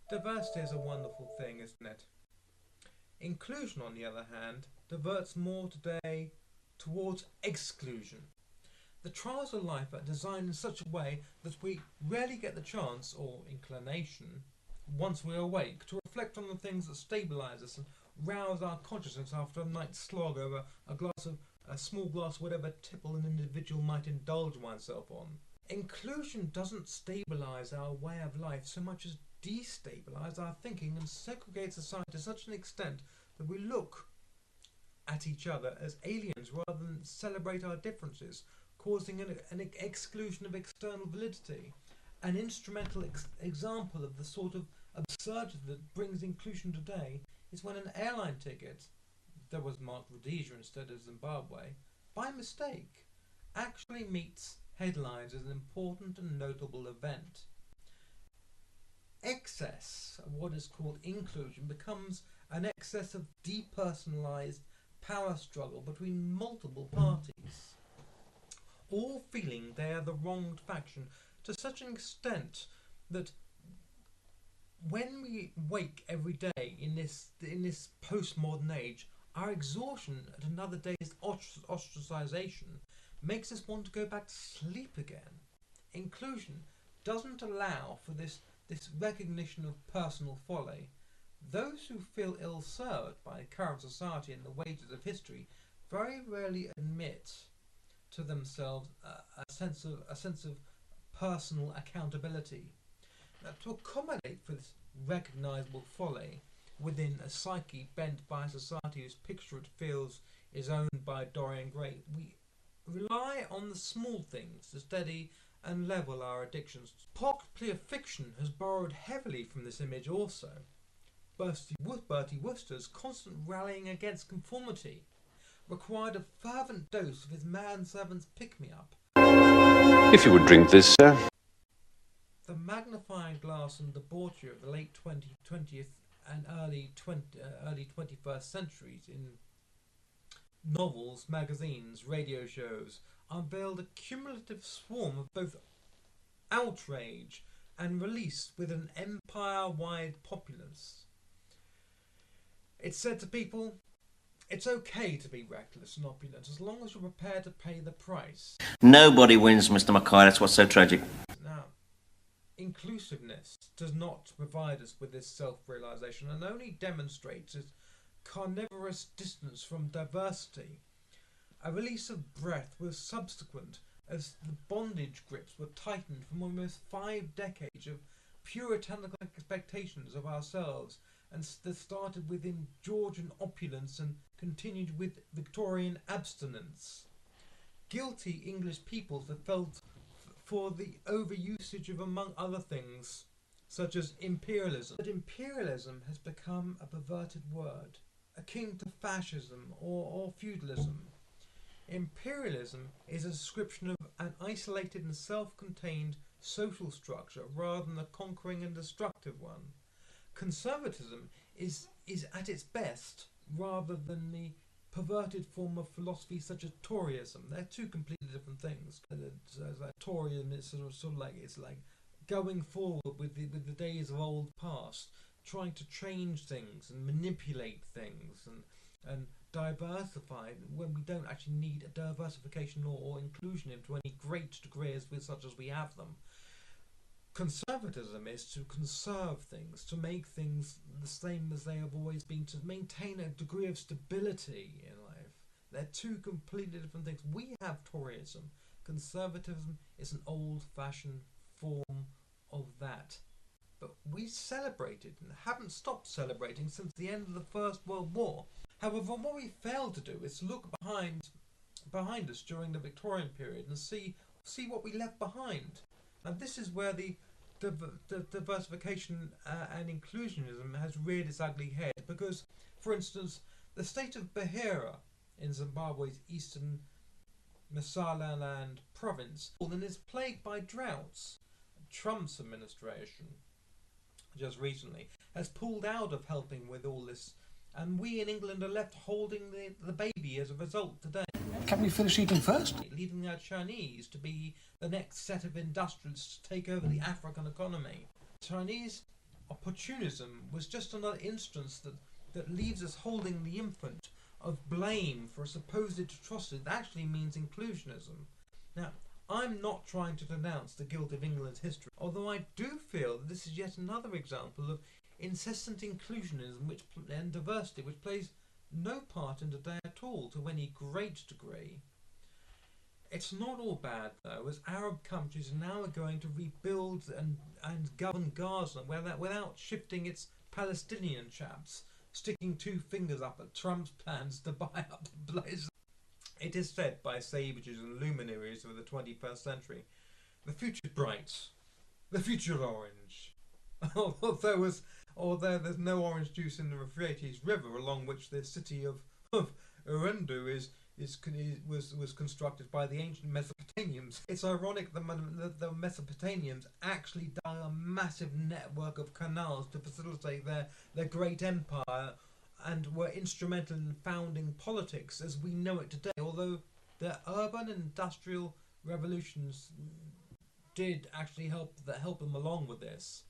Diversity is a wonderful thing, isn't it? Inclusion, on the other hand, diverts more today towards exclusion. The trials of life are designed in such a way that we rarely get the chance or inclination, once we're awake, to reflect on the things that stabilise us and rouse our consciousness after a night's slog over a small glass, whatever tipple an individual might indulge oneself on. Inclusion doesn't stabilise our way of life so much as destabilise our thinking and segregate society to such an extent that we look at each other as aliens rather than celebrate our differences, causing an exclusion of external validity. An instrumental example of the sort of absurdity that brings inclusion today is when an airline ticket that was marked Rhodesia instead of Zimbabwe, by mistake, actually meets headlines as an important and notable event. Excess of what is called inclusion becomes an excess of depersonalised power struggle between multiple parties, all feeling they are the wronged faction to such an extent that when we wake every day in this postmodern age, our exhaustion at another day's ostracisation makes us want to go back to sleep again. Inclusion doesn't allow for this recognition of personal folly. Those who feel ill-served by current society and the wages of history very rarely admit to themselves a sense of personal accountability. Now, to accommodate for this recognisable folly within a psyche bent by a society whose picture it feels is owned by Dorian Gray, we rely on the small things to steady and level our addictions. Popular fiction has borrowed heavily from this image also. Bertie Wooster's constant rallying against conformity required a fervent dose of his manservant's pick-me-up. If you would drink this, sir. The magnifying glass and debauchery of the late 20th and early 21st centuries in novels, magazines, radio shows unveiled a cumulative swarm of both outrage and release with an empire-wide populace. It said to people, it's okay to be reckless and opulent as long as you're prepared to pay the price. Nobody wins, Mr. Mackay, that's what's so tragic. Now, inclusiveness does not provide us with this self-realisation and only demonstrates its carnivorous distance from diversity. A release of breath was subsequent as the bondage grips were tightened from almost 5 decades of puritanical expectations of ourselves, and that started within Georgian opulence and continued with Victorian abstinence. Guilty English peoples have felt for the overusage of, among other things, such as imperialism. But imperialism has become a perverted word, akin to fascism or feudalism. Imperialism is a description of an isolated and self-contained social structure rather than a conquering and destructive one. Conservatism is at its best rather than the perverted form of philosophy such as Toryism. They're two completely different things. Toryism is sort of like it's like going forward with the days of old past, trying to change things and manipulate things and diversify when we don't actually need a diversification or inclusion into any great degrees such as we have them. Conservatism is to conserve things, to make things the same as they have always been, to maintain a degree of stability in life. They're two completely different things. We have Toryism. Conservatism is an old-fashioned form of that. But we celebrated and haven't stopped celebrating since the end of the First World War. However, what we failed to do is look behind us during the Victorian period and see what we left behind. And this is where the diversification and inclusionism has reared its ugly head, because, for instance, the state of Bahia in Zimbabwe's eastern Masalaland province and is plagued by droughts. Trump's administration, just recently, has pulled out of helping with all this, and we in England are left holding the baby as a result today. Can we finish eating first? Leaving our Chinese to be the next set of industrialists to take over the African economy. Chinese opportunism was just another instance that leaves us holding the infant of blame for a supposed atrocity that actually means inclusionism. Now, I'm not trying to denounce the guilt of England's history, although I do feel that this is yet another example of incessant inclusionism and diversity which plays no part in today at all to any great degree. It's not all bad though, as Arab countries now are going to rebuild and govern Gaza without shifting its Palestinian chaps, sticking two fingers up at Trump's plans to buy up the place. It is said by sages and luminaries of the 21st century, the future's bright, the future's orange. Although there's no orange juice in the Euphrates River, along which the city of Urundu was constructed by the ancient Mesopotamians. It's ironic that the Mesopotamians actually dug a massive network of canals to facilitate their great empire and were instrumental in founding politics as we know it today, although the urban and industrial revolutions did actually help them along with this.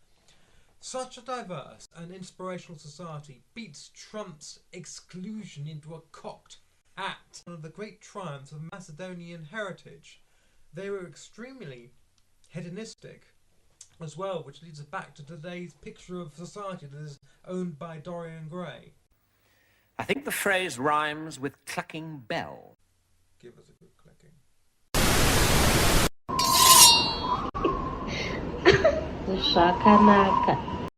Such a diverse and inspirational society beats Trump's exclusion into a cocked hat. One of the great triumphs of Macedonian heritage. They were extremely hedonistic as well, which leads us back to today's picture of society that is owned by Dorian Gray. I think the phrase rhymes with clucking bell. Give us a good clicking. Shakanaka.